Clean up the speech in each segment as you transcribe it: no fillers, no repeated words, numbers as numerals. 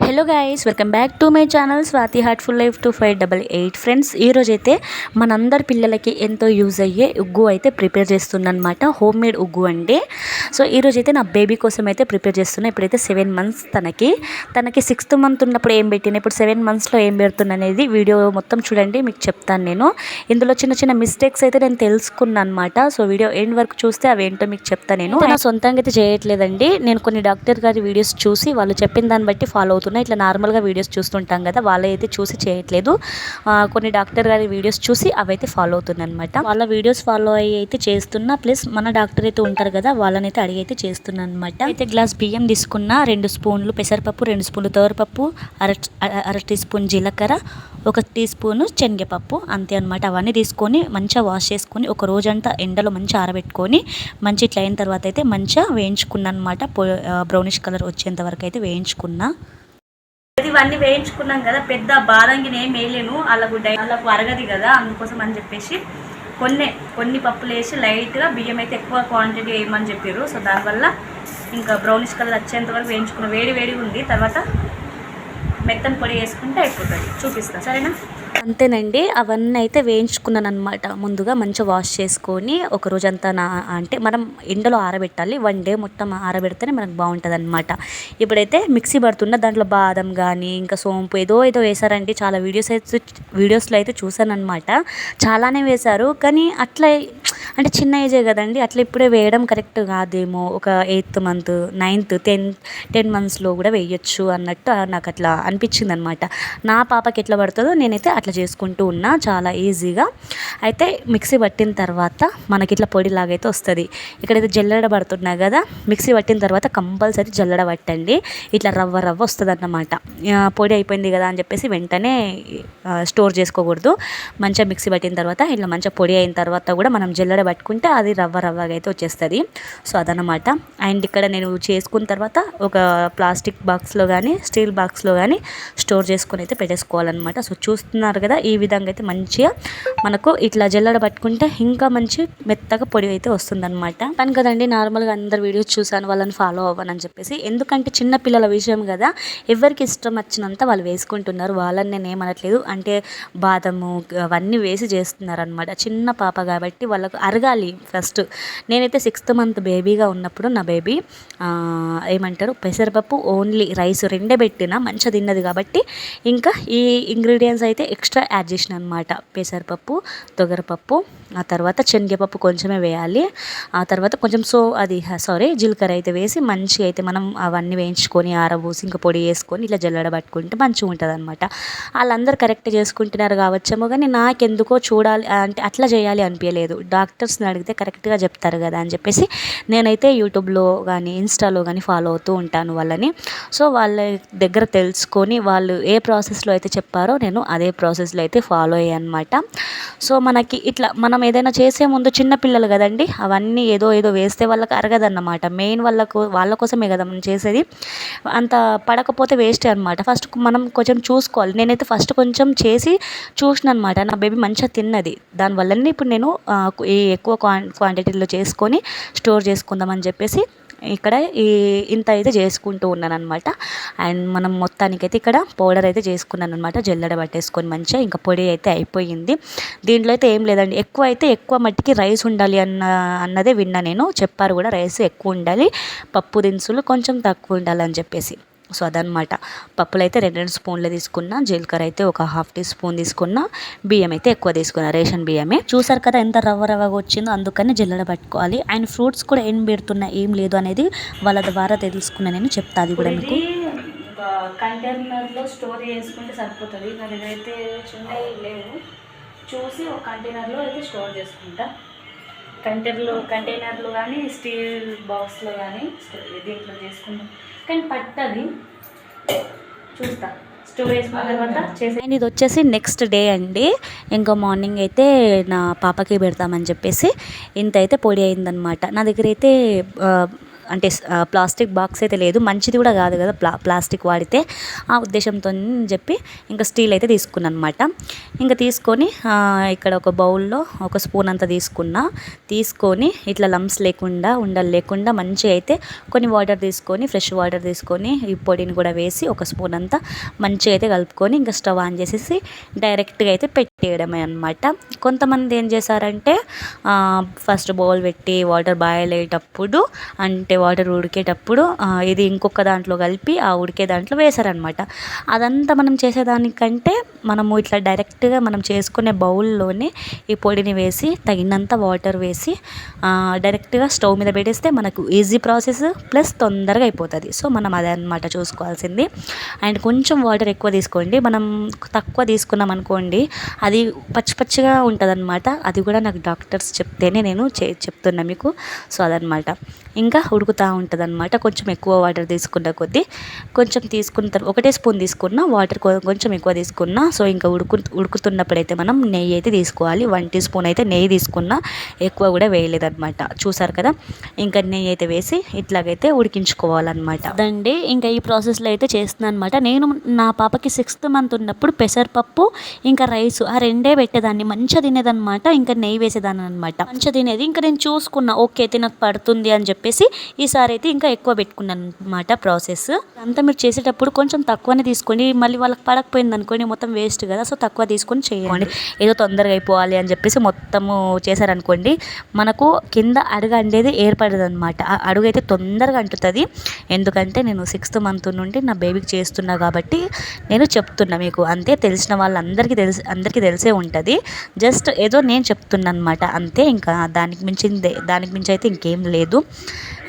Hello guys, welcome back to my channel Swathi heartful life 2588. Friends, ఈరోజైతే మనందరి పిల్లలకి ఎంతో యూజ్ అయ్యే ఉగ్గు అయితే ప్రిపేర్ చేస్తున్నా అనమాట. హోమ్ మేడ్ ఉగ్గు అండి. సో ఈరోజైతే నా బేబీ కోసం అయితే ప్రిపేర్ చేస్తున్నా. ఇప్పుడైతే 7 months తనకి 6th month ఉన్నప్పుడు ఏం పెట్టిన, ఇప్పుడు 7 monthsలో ఏం పెడుతున్నా అనేది వీడియో మొత్తం చూడండి, మీకు చెప్తాను నేను. ఇందులో చిన్న చిన్న మిస్టేక్స్ అయితే నేను తెలుసుకున్నాను అనమాట. సో వీడియో ఎండ్ వరకు చూస్తే అవి ఏంటో మీకు చెప్తాను. నేను నా సొంతంగా అయితే చేయట్లేదండి. నేను కొన్ని డాక్టర్ గారి వీడియోస్ చూసి వాళ్ళు చెప్పిన దాన్ని బట్టి ఫాలో అవుతున్నాను. ఇట్లా నార్మల్గా వీడియోస్ చూస్తుంటాం కదా, వాళ్ళైతే చూసి చేయట్లేదు. కొన్ని డాక్టర్ గారి వీడియోస్ చూసి అవైతే ఫాలో అవుతున్నాను అనమాట. వాళ్ళ వీడియోస్ ఫాలో అయ్యి అయితే చేస్తున్నా, ప్లస్ మన డాక్టర్ అయితే ఉంటారు కదా, వాళ్ళనైతే అడిగి అయితే చేస్తున్నాను అనమాట. అయితే గ్లాస్ బియ్యం తీసుకున్న, 2 స్పూన్లు పెసరపప్పు, 2 స్పూన్లు తోరపప్పు, అర టీ స్పూన్ జీలకర్ర, 1 టీ స్పూన్ శనగపప్పు, అంతే అనమాట. అవన్నీ తీసుకొని మంచిగా వాష్ చేసుకొని ఒక రోజంతా ఎండలో మంచిగా ఆరబెట్టుకొని మంచి ఇట్లా అయిన తర్వాత అయితే మంచిగా వేయించుకున్నాను అనమాట. బ్రౌనిష్ కలర్ వచ్చేంత వరకు అయితే వేయించుకున్నా. ఇవన్నీ వేయించుకున్నాం కదా, పెద్ద బాదంగిని ఏం వేయలేను, వాళ్ళకు అరగది కదా, అందుకోసం అని చెప్పేసి కొన్ని పప్పులు వేసి లైట్గా బియ్యం అయితే ఎక్కువ క్వాంటిటీ వేయమని చెప్పారు. సో దానివల్ల ఇంకా బ్రౌనిష్ కలర్ వచ్చేంత వరకు వేయించుకున్న, వేడి ఉంది. తర్వాత మెత్తని పొడి వేసుకుంటే అయిపోతుంది, చూపిస్తా సరేనా. అంతేనండి, అవన్నీ అయితే వేయించుకున్నాను అనమాట. ముందుగా మంచిగా వాష్ చేసుకొని ఒక రోజంతా అంటే మనం ఎండలో ఆరబెట్టాలి. 1 day మొత్తం ఆరబెడితేనే మనకు బాగుంటుంది అనమాట. ఇప్పుడైతే మిక్సీ పడుతున్నా, దాంట్లో బాదం కానీ ఇంకా సోంపు ఏదో వేసారండి. చాలా వీడియోస్లో అయితే చూసాను అనమాట. చాలానే వేశారు, కానీ అట్లా అంటే చిన్న ఏజే కదండి, అట్లా ఇప్పుడే వేయడం కరెక్ట్ కాదేమో. ఒక 8th month, 9th, 10 monthsలో కూడా వేయచ్చు అన్నట్టు నాకు అట్లా అనిపించింది అనమాట. నా పాపకి ఎట్లా పడుతుందో నేనైతే అట్లా చేసుకుంటూ ఉన్నా, చాలా ఈజీగా. అయితే మిక్సీ పట్టిన తర్వాత మనకి ఇట్లా పొడిలాగైతే వస్తుంది. ఇక్కడైతే జల్లెడ పడుతున్నా కదా, మిక్సీ పట్టిన తర్వాత కంపల్సరీ జల్లెడ పట్టండి. ఇట్లా రవ్వ వస్తుంది అన్నమాట. పొడి అయిపోయింది కదా అని చెప్పేసి వెంటనే స్టోర్ చేసుకోకూడదు. మంచిగా మిక్సీ పట్టిన తర్వాత ఇట్లా మంచిగా పొడి అయిన తర్వాత కూడా మనం జల్లెడ పట్టుకుంటే అది రవ్వగా అయితే వచ్చేస్తుంది. సో అదనమాట. అండ్ ఇక్కడ నేను చేసుకున్న తర్వాత ఒక ప్లాస్టిక్ బాక్స్లో కానీ స్టీల్ బాక్స్లో కానీ స్టోర్ చేసుకొని అయితే పెట్టేసుకోవాలన్నమాట. సో చూస్తున్నారు కదా, ఈ విధంగా అయితే మంచిగా మనకు ఇట్లా జల్లెడ పట్టుకుంటే ఇంకా మంచి మెత్తగా పొడి అయితే వస్తుందన్నమాట. కానీ కదండి, నార్మల్గా అందరు వీడియోస్ చూసాను, వాళ్ళని ఫాలో అవ్వనని చెప్పేసి. ఎందుకంటే చిన్న పిల్లల విషయం కదా, ఎవరికి ఇష్టం వచ్చినంత వాళ్ళు వేసుకుంటున్నారు. వాళ్ళని నేను ఏమనట్లేదు, అంటే బాదము అవన్నీ వేసి చేస్తున్నారు అనమాట. చిన్న పాప కాబట్టి వాళ్ళకు అరగాలి ఫస్ట్. నేనైతే 6th month బేబీగా ఉన్నప్పుడు నా బేబీ ఏమంటారు, పెసరపప్పు ఓన్లీ రైస్ 2 పెట్టినా మంచిగా తిన్నది కాబట్టి ఇంకా ఈ ఇంగ్రీడియంట్స్ అయితే ఎక్స్ట్రా యాడ్ చేసిన అనమాట. పెసరపప్పు, తొగరపప్పు, ఆ తర్వాత శనగపప్పు కొంచెమే వేయాలి. ఆ తర్వాత కొంచెం జీలకర్ర అయితే వేసి మంచిగా అయితే మనం అవన్నీ వేయించుకొని ఆరబోసి ఇంకా పొడి వేసుకొని ఇట్లా జల్లెడ పట్టుకుంటే మంచిగా ఉంటుంది అనమాట. వాళ్ళందరూ కరెక్ట్ చేసుకుంటున్నారు కావచ్చేమో, కానీ నాకెందుకో చూడాలి అంటే అట్లా చేయాలి అనిపించలేదు. డాక్టర్స్ని అడిగితే కరెక్ట్గా చెప్తారు కదా అని చెప్పేసి నేనైతే యూట్యూబ్లో కానీ ఇన్స్టాలో కానీ ఫాలో అవుతూ ఉంటాను వాళ్ళని. సో వాళ్ళ దగ్గర తెలుసుకొని వాళ్ళు ఏ ప్రాసెస్లో అయితే చెప్పారో నేను అదే ప్రాసెస్లో అయితే ఫాలో అయ్యాను అనమాట. సో మనకి ఇట్లా మనం ఏదైనా చేసే ముందు, చిన్నపిల్లలు కదండి, అవన్నీ ఏదో వేస్తే వాళ్ళకి అరగదన్నమాట. మెయిన్ వాళ్ళ కోసమే కదా మనం చేసేది. అంత పడకపోతే వేస్టే అనమాట. ఫస్ట్ మనం కొంచెం చూసుకోవాలి. నేనైతే ఫస్ట్ కొంచెం చేసి చూసిన అనమాట. నా బేబీ మంచిగా తిన్నది. దానివల్లనే ఇప్పుడు నేను ఈ ఎక్కువ క్వాంటిటీలో చేసుకొని స్టోర్ చేసుకుందామని చెప్పేసి ఇక్కడ ఇంత అయితే చేసుకుంటూ ఉన్నాను అనమాట. అండ్ మనం మొత్తానికైతే ఇక్కడ పౌడర్ అయితే చేసుకున్నాను అనమాట. జల్లెడ పట్టేసుకొని మంచిగా ఇంకా పొడి అయితే అయిపోయింది. దీంట్లో అయితే ఏం లేదండి, ఎక్కువ మట్టికి రైస్ ఉండాలి అన్నదే విన్నా నేను. చెప్పారు కూడా రైస్ ఎక్కువ ఉండాలి, పప్పు దినుసులు కొంచెం తక్కువ ఉండాలని చెప్పేసి. సో అదనమాట. పప్పులు అయితే 2 స్పూన్లు తీసుకున్నా, జీలకర్ర అయితే ఒక 1/2 టీ స్పూన్ తీసుకున్నా, బియ్యం అయితే ఎక్కువ తీసుకున్నా, రేషన్ బియ్యమే. చూసారు కదా ఎంత రవ్వగా వచ్చిందో, అందుకని జల్లెడ పట్టుకోవాలి. అండ్ ఫ్రూట్స్ కూడా ఏం పెడుతున్నా ఏం లేదు అనేది వాళ్ళ ద్వారా తెలుసుకున్నా నేను, చెప్తా అది కూడా మీకు. కంటైనర్లో స్టోర్ చేసుకుంటే సరిపోతుంది. నా దగ్గర అయితే చిన్నవి లేవు, చూసి ఒక కంటైనర్లో అయితే స్టోర్ చేసుకుంటా. కంటైనర్లు కానీ స్టీల్ బాక్స్లో కానీ దీంట్లో చేసుకుంటాం, కానీ పట్టది. చూస్తా స్టోర్ వేసుకున్న తర్వాత చేసి. అండ్ ఇది వచ్చేసి నెక్స్ట్ డే అండి. ఇంకా మార్నింగ్ అయితే నా పాపకి పెడతామని చెప్పేసి ఇంత అయితే పొడి అయిందనమాట. నా దగ్గర అయితే అంటే ప్లాస్టిక్ బాక్స్ అయితే లేదు, మంచిది కూడా కాదు కదా ప్లాస్టిక్ వాడితే, ఆ ఉద్దేశంతో చెప్పి ఇంకా స్టీల్ అయితే తీసుకున్నాను అనమాట. ఇంకా తీసుకొని ఇక్కడ ఒక బౌల్లో ఒక స్పూన్ అంతా తీసుకొని ఇట్లా లంప్స్ లేకుండా ఉండలు లేకుండా మంచిగా అయితే కొన్ని వాటర్ తీసుకొని, ఫ్రెష్ వాటర్ తీసుకొని ఈ పొడిని కూడా వేసి ఒక స్పూన్ అంతా మంచిగా అయితే కలుపుకొని ఇంకా స్టవ్ ఆన్ చేసేసి డైరెక్ట్గా అయితే పెట్టేయడమే అనమాట. కొంతమంది ఏం చేశారంటే ఫస్ట్ బౌల్ పెట్టి వాటర్ బాయిల్ అయ్యేటప్పుడు అంటే వాటర్ ఉడికేటప్పుడు ఇది ఇంకొక దాంట్లో కలిపి ఆ ఉడికే దాంట్లో వేశారనమాట. అదంతా మనం చేసేదానికంటే మనము ఇట్లా డైరెక్ట్గా మనం చేసుకునే బౌల్లోనే ఈ పొడిని వేసి తగినంత వాటర్ వేసి డైరెక్ట్గా స్టవ్ మీద పెట్టేస్తే మనకు ఈజీ ప్రాసెస్ ప్లస్ తొందరగా అయిపోతుంది. సో మనం అదే అనమాట చూసుకోవాల్సింది. అండ్ కొంచెం వాటర్ ఎక్కువ తీసుకోండి, మనం తక్కువ తీసుకున్నాం అనుకోండి అది పచ్చి పచ్చిగా ఉంటుంది అనమాట. అది కూడా నాకు డాక్టర్స్ చెప్తేనే నేను చెప్తున్నా మీకు. సో అదనమాట ఇంకా ఉడుకుతూ ఉంటుంది అనమాట. కొంచెం ఎక్కువ వాటర్ తీసుకున్న కొద్దీ కొంచెం తీసుకున్న తర్వాత ఒకటే స్పూన్ తీసుకున్నా, వాటర్ కొంచెం ఎక్కువ తీసుకున్నా. సో ఇంకా ఉడుకుతున్నప్పుడైతే మనం నెయ్యి అయితే తీసుకోవాలి. 1 టీ స్పూన్ అయితే నెయ్యి తీసుకున్నా, ఎక్కువ కూడా వేయలేదన్నమాట. చూసారు కదా, ఇంకా నెయ్యి అయితే వేసి ఇట్లాగైతే ఉడికించుకోవాలన్నమాట. అదండి ఇంకా ఈ ప్రాసెస్లో అయితే చేస్తున్నాను అనమాట. నేను నా పాపకి 6th మంత్ ఉన్నప్పుడు పెసరపప్పు ఇంకా రైస్ ఆ రెండే పెట్టేదాన్ని, మంచిగా తినేదన్నమాట. ఇంకా నెయ్యి వేసేదాన్ని అనమాట, మంచిగా తినేది. ఇంకా నేను చూసుకున్నా ఓకే అయితే నాకు పడుతుంది అని చెప్పేసి ఈసారి అయితే ఇంకా ఎక్కువ పెట్టుకున్నాను అనమాట. ప్రాసెస్ అంతా మీరు చేసేటప్పుడు కొంచెం తక్కువనే తీసుకోండి, మళ్ళీ వాళ్ళకి పడకపోయింది అనుకోండి మొత్తం వేస్ట్ కదా. సో తక్కువ తీసుకొని చేయండి, ఏదో తొందరగా అయిపోవాలి అని చెప్పేసి మొత్తము చేశారనుకోండి మనకు కింద అడుగు అండేది ఏర్పడదు అనమాట. ఆ అడుగు అయితే తొందరగా అంటుతుంది. ఎందుకంటే నేను 6th మంత్ నుండి నా బేబీకి చేస్తున్నా కాబట్టి నేను చెప్తున్నా మీకు, అంతే. తెలిసిన వాళ్ళందరికీ అందరికీ తెలిసే ఉంటుంది. జస్ట్ ఏదో నేను చెప్తున్నా అనమాట అంతే. ఇంకా దానికి మించి అయితే ఇంకేం లేదు.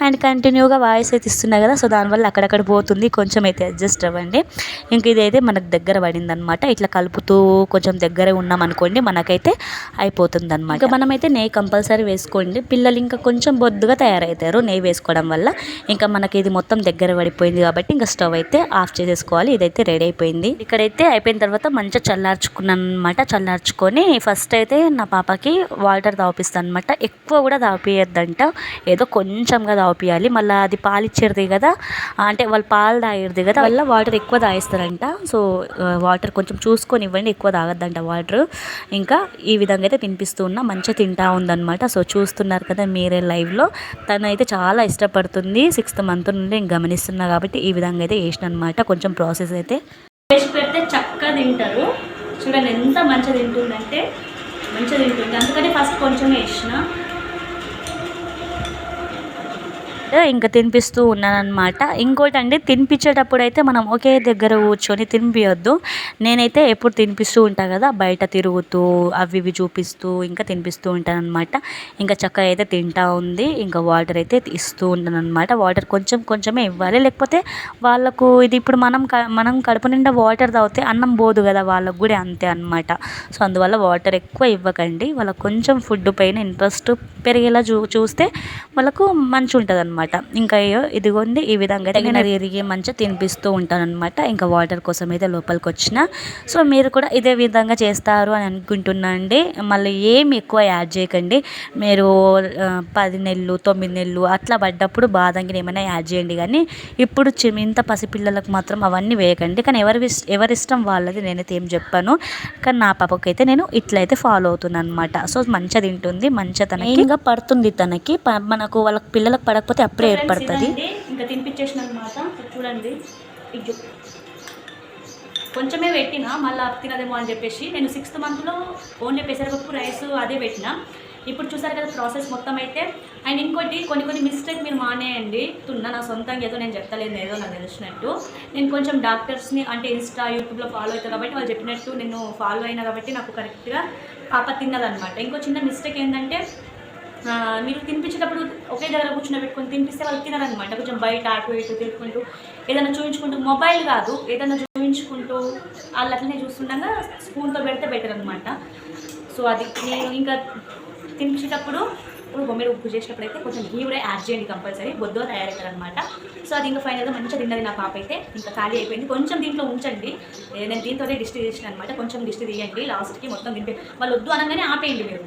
అండ్ కంటిన్యూగా వాయిస్ అయితే ఇస్తున్నా కదా, సో దానివల్ల అక్కడక్కడ పోతుంది, కొంచెం అయితే అడ్జస్ట్ అవ్వండి. ఇంక ఇదైతే మనకు దగ్గర పడింది అనమాట. ఇట్లా కలుపుతూ కొంచెం దగ్గరే ఉన్నాం అనుకోండి మనకైతే అయిపోతుంది అనమాట. ఇంకా మనమైతే నెయ్యి కంపల్సరీ వేసుకోండి. పిల్లలు ఇంకా కొంచెం బొద్దుగా తయారవుతారు నెయ్యి వేసుకోవడం వల్ల. ఇంకా మనకి ఇది మొత్తం దగ్గర పడిపోయింది కాబట్టి ఇంకా స్టవ్ అయితే ఆఫ్ చేసేసుకోవాలి. ఇదైతే రెడీ అయిపోయింది. ఇక్కడైతే అయిపోయిన తర్వాత మంచిగా చల్లార్చుకున్నాను అనమాట. చల్లార్చుకొని ఫస్ట్ అయితే నా పాపకి వాటర్ తాపిస్తాను అనమాట. ఎక్కువ కూడా తాపియద్దంట, ఏదో కొంచెంగా తాపియాలి. మళ్ళీ అది పాలిచ్చేది కదా, అంటే వాళ్ళు పాలు తాగేది కదా, వల్ల వాటర్ ఎక్కువ తాగిస్తారంట. సో వాటర్ కొంచెం చూసుకొని ఇవ్వండి, ఎక్కువ తాగద్దంట వాటర్. ఇంకా ఈ విధంగా అయితే తినిపిస్తూ ఉన్నా, మంచిగా తింటా ఉందన్నమాట. సో చూస్తున్నారు కదా మీరే లైవ్లో. తనైతే చాలా ఇష్టపడుతుంది. 6th మంత్ నుండి నేను గమనిస్తున్నా కాబట్టి ఈ విధంగా అయితే వేసిన అనమాట. కొంచెం ప్రాసెస్ అయితే వేసి పెడితే చక్కగా తింటారు. చూడండి ఎంత మంచిగా తింటుందంటే మంచిగా తింటుంది. అందుకని ఫస్ట్ కొంచెం వేసిన, ఇంకా తినిపిస్తూ ఉన్నానమాట. ఇంకోటి అండి, తినిపించేటప్పుడు అయితే మనం ఒకే దగ్గర కూర్చొని తినిపించొద్దు. నేనైతే ఎప్పుడు తినిపిస్తూ ఉంటాను కదా, బయట తిరుగుతూ అవి ఇవి చూపిస్తూ ఇంకా తినిపిస్తూ ఉంటాను అనమాట. ఇంకా చక్కగా అయితే తింటా ఉంది. ఇంకా వాటర్ అయితే ఇస్తూ ఉంటాను అనమాట. వాటర్ కొంచెమే ఇవ్వాలి, లేకపోతే వాళ్ళకు ఇది ఇప్పుడు మనం కడుపు నిండా వాటర్ తాగితే అన్నం పోదు కదా, వాళ్ళకు కూడా అంతే అనమాట. సో అందువల్ల వాటర్ ఎక్కువ ఇవ్వకండి. వాళ్ళకు కొంచెం ఫుడ్ పైన ఇంట్రెస్ట్ పెరిగేలా చూస్తే వాళ్ళకు మంచి ఉంటుంది అనమాట. ఇంకా ఇదిగోండి ఈ విధంగా అయితే నేను తిరిగి మంచిగా తినిపిస్తూ ఉంటాను అనమాట. ఇంకా వాటర్ కోసం అయితే లోపలికి వచ్చిన. సో మీరు కూడా ఇదే విధంగా చేస్తారు అని అనుకుంటున్నా అండి. మళ్ళీ ఏమి ఎక్కువ యాడ్ చేయకండి. మీరు 10 నెలలు 9 నెలలు అట్లా పడ్డప్పుడు బాదంగిని ఏమైనా యాడ్ చేయండి, కానీ ఇప్పుడు ఇంత పసిపిల్లలకు మాత్రం అవన్నీ వేయకండి. కానీ ఎవరిష్టం వాళ్ళది, నేనైతే ఏం చెప్పాను. కానీ నా పాపకైతే నేను ఇట్లయితే ఫాలో అవుతున్నాను అనమాట. సో మంచిగా తింటుంది, మంచిగా తనకి ఇంకా పడుతుంది. తనకి మనకు వాళ్ళ పిల్లలకు పడకపోతే అప్పుడే ఏర్పడుతుంది. ఇంకా తినిపించేసిన అనమాట. చూడండి కొంచెమే పెట్టినా మళ్ళీ తినదేమో అని చెప్పేసి నేను 6th మంత్లో ఓన్లీ పెసరపప్పు రైస్ అదే పెట్టిన. ఇప్పుడు చూసారు కదా ప్రాసెస్ మొత్తం అయితే. అండ్ ఇంకోటి కొన్ని మిస్టేక్ మీరు మానేయండి. నా సొంతంగా ఏదో నేను చెప్తలేదు, ఏదో నాకు తెలిసినట్టు. నేను కొంచెం డాక్టర్స్ని అంటే ఇన్స్టా యూట్యూబ్లో ఫాలో అవుతాను కాబట్టి వాళ్ళు చెప్పినట్టు నేను ఫాలో అయినా కాబట్టి నాకు కరెక్ట్గా పాప తిన్నదనమాట. ఇంకో చిన్న మిస్టేక్ ఏంటంటే మీరు తినిపించేటప్పుడు ఒకే దగ్గర కూర్చొని తినిపిస్తే వాళ్ళు తినరనమాట. కొంచెం బయట అటు ఇటు తిరుగుకుంటూ ఏదైనా చూపించుకుంటూ, మొబైల్ కాదు ఏదైనా చూపించుకుంటూ వాళ్ళు అట్లనే చూస్తుండగా స్పూన్తో పెడితే బెటర్ అనమాట. సో అది నేను ఇంకా తినిపించేటప్పుడు మీరు ఉప్పు చేసినప్పుడు అయితే కొంచెం గీ కూడా యాడ్ చేయండి కంపల్సరీ, బొద్దుగా తయారవుతారు అనమాట. సో అది ఇంకా ఫైనల్గా మంచిగా తిన్నది నా పాప అయితే. ఇంకా ఖాళీ అయిపోయింది. కొంచెం దీంట్లో ఉంచండి, నేను దీంతోనే డిస్ట్ చేసిన అనమాట. కొంచెం డిస్ట్ తీయండి లాస్ట్కి మొత్తం తింటే వాళ్ళు వద్దు అనగానే ఆపేయండి. మీరు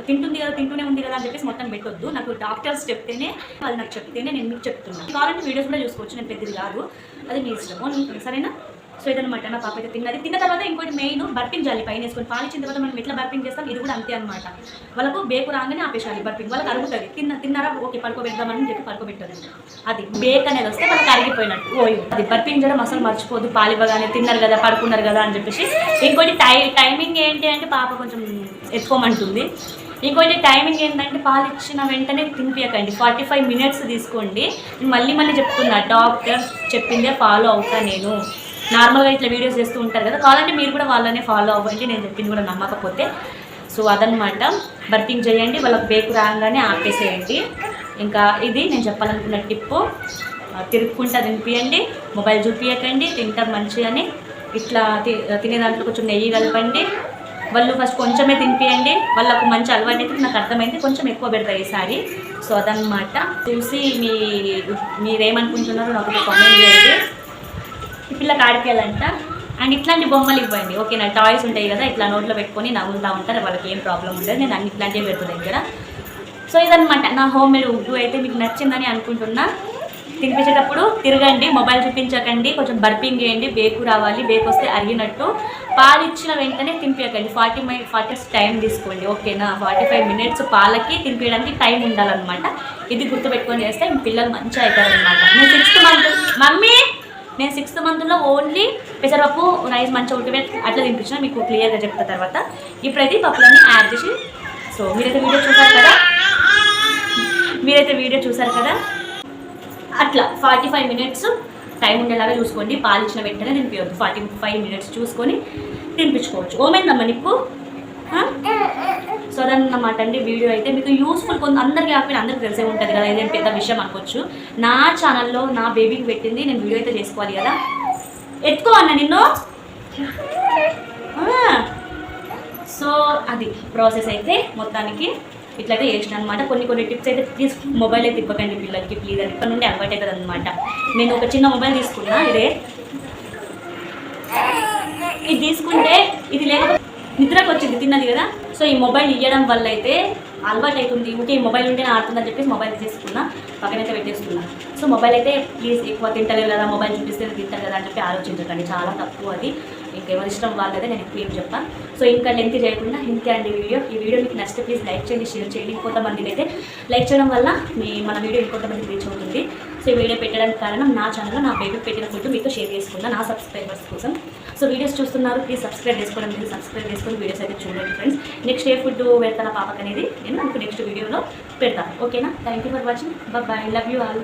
తింటుంది కదా, తింటూనే ఉంది కదా అని చెప్పేసి మొత్తం పెట్టొద్దు. నాకు డాక్టర్స్ చెప్తేనే, వాళ్ళు నాకు చెప్తేనే నేను మీకు చెప్తున్నాను. కావాలంటే వీడియోస్ కూడా చూసుకోవచ్చు, నేను పెద్దది కాదు, అది మీ ఇష్టము, సరేనా? సో ఇదనమాట నా పాప అయితే తిన్నది. తిన్న తర్వాత ఇంకోటి మెయిన్ బర్పింగ్ చేయాలి పైన వేసుకొని. పాలిచ్చిన తర్వాత మనం ఎట్లా బర్పింగ్ చేస్తాం, ఇది కూడా అంతే అనమాట. వాళ్ళకు బేకు రాగానే ఆపేసాలి బర్పింగ్. వాళ్ళకి అరుగుతుంది, తిన్నారా ఓకే పడుకోబెడదామని చెప్పి పడుకోబెట్టాలి. అది బేక్ అనేది వస్తే వాళ్ళకి అరిగిపోయినట్టు. అది బర్పింగ్ చేయడం అసలు మర్చిపోదు. పాలివ్వగానే తిన్నారు కదా, పడుకున్నారు కదా అని చెప్పేసి. ఇంకోటి టైమింగ్ ఏంటి అంటే పాప కొంచెం ఎత్తుకోమంటుంది. ఇంకోటి టైమింగ్ ఏంటంటే పాలు ఇచ్చిన వెంటనే తినిపించకండి, 45 minutes తీసుకోండి. మళ్ళీ చెప్తున్నా, డాక్టర్ చెప్పిందే ఫాలో అవుతా నేను. నార్మల్గా ఇట్లా వీడియోస్ చేస్తూ ఉంటారు కదా, కావాలంటే మీరు కూడా వాళ్ళనే ఫాలో అవ్వండి, నేను చెప్పింది కూడా నమ్మకపోతే. సో అదనమాట, బర్పింగ్ చేయండి, వాళ్ళకి బేకు రాగానే ఆపేసేయండి. ఇంకా ఇది నేను చెప్పాలనుకున్న టిప్పు. తిరుక్కుంటా తినిపియండి, మొబైల్ చూపించకండి, తింటారు మంచిగాని. ఇట్లా తినే దాంట్లో కొంచెం నెయ్యి కలపండి. వాళ్ళు ఫస్ట్ కొంచెమే తినిపియండి, వాళ్ళకు మంచి అలవాటు అయితే నాకు అర్థమైంది, కొంచెం ఎక్కువ పెడతాయి ఈసారి. సో అదనమాట, చూసి మీరేమనుకుంటున్నారో నాకు కామెంట్ చేయండి. ఈ పిల్లకి ఆడిపియాలంట. అండ్ ఇట్లాంటి బొమ్మలు ఇవ్వండి, ఓకేనా? టాయ్స్ ఉంటాయి కదా, ఇట్లా నోట్లో పెట్టుకొని నవ్వుతూ ఉంటారు, వాళ్ళకి ఏం ప్రాబ్లం ఉండదు. నేను అన్ని ఇట్లాంటివి పెడుతున్నా దగ్గర. సో ఇదనమాట నా హోమ్ మేడ్ ఉగ్గు అయితే మీకు నచ్చిందని అనుకుంటున్నా. తినిపించేటప్పుడు తిరగండి, మొబైల్ చూపించకండి, కొంచెం బర్పింగ్ చేయండి, బేకు రావాలి, బేకు వస్తే అరిగినట్టు. పాలు ఇచ్చిన వెంటనే తినిపించకండి, 40 టైం తీసుకోండి, ఓకేనా? 45 minutes పాలకి తినిపించడానికి టైం ఉండాలన్నమాట. ఇది గుర్తుపెట్టుకొని చేస్తే మీ పిల్లలు మంచిగా అవుతారనమాట. నేను 6th month మమ్మీ, నేను 6th monthలో ఓన్లీ పెసరపప్పు రైస్ మంచిగా ఉట్టివే అట్లా తినిపించిన, మీకు క్లియర్గా చెప్తా తర్వాత. ఇప్పుడైతే పప్పులన్నీ యాడ్ చేసి, సో మీరైతే వీడియో చూసారు కదా, అట్లా 45 minutes టైం ఉండేలాగా చూసుకోండి. పాలు ఇచ్చిన వెంటనే తినిపించవద్దు, 45 minutes చూసుకొని తినిపించుకోవచ్చు. ఓమైందమ్మా నీకు? సో అదన్నమాట అండి వీడియో అయితే. మీకు యూస్ఫుల్, అందరికీ కాకపోయినా అందరికీ తెలిసే ఉంటుంది కదా, ఇదేం పెద్ద విషయం అనుకోవచ్చు. నా ఛానల్లో నా బేబీకి పెట్టింది నేను వీడియో అయితే చేసుకోవాలి కదా. ఎత్తుకో అన్న నిన్ను. సో అది ప్రాసెస్ అయితే మొత్తానికి ఇట్లయితే చేసిన అనమాట. కొన్ని టిప్స్ అయితే ప్లీజ్ మొబైల్ అయితే ఇవ్వకండి పిల్లలకి, ప్లీజ్. అది ఇక్కడ నుండి అలవాటు అవుతుంది అనమాట. నేను ఒక చిన్న మొబైల్ తీసుకున్నా, ఇది తీసుకుంటే ఇది లేకపోతే నిద్రకు వచ్చింది, తిన్నది కదా. సో ఈ మొబైల్ ఇవ్వడం వల్ల అయితే అలవాటు అవుతుంది, ఇంకే ఈ మొబైల్ ఉంటేనే ఆడుతుందని చెప్పేసి మొబైల్ తీసేసుకున్నా, పక్కనైతే పెట్టేసుకున్నా. సో మొబైల్ అయితే ప్లీజ్ ఎక్కువ తింటలేదు కదా, మొబైల్ చూపిస్తే తింటారు కదా అని చెప్పి ఆలోచించకండి, చాలా తక్కువ అది. ఇంకెవరి ఇష్టం వాళ్ళదే, నేను ఎక్కువ ఏం చెప్పాను. సో ఇంకా లెంత్ చేయకుండా ఇంకే అండి వీడియో. ఈ వీడియో మీకు నచ్చితే ప్లీజ్ లైక్ చేయండి, షేర్ చేయండి. ఇంకొంతమందికి అయితే లైక్ చేయడం వల్ల మన వీడియో ఇంకొంతమందికి రీచ్ అవుతుంది. సో ఈ వీడియో పెట్టడానికి కారణం నా ఛానల్లో నా బేబీకి పెట్టిన ఫుడ్ మీతో షేర్ చేసుకున్నా, నా సబ్స్క్రైబర్స్ కోసం. సో వీడియోస్ చూస్తున్నారు, ప్లీజ్ సబ్స్క్రైబ్ చేసుకోవడం, మీరు సబ్స్క్రైబ్ చేసుకొని వీడియోస్ అయితే చూడండి ఫ్రెండ్స్. నెక్స్ట్ ఏ ఫుడ్ పెడతాను పాపకి అనేది నేను మీకు నెక్స్ట్ వీడియోలో పెడతాను, ఓకేనా? Thank you for watching, bye, love you all.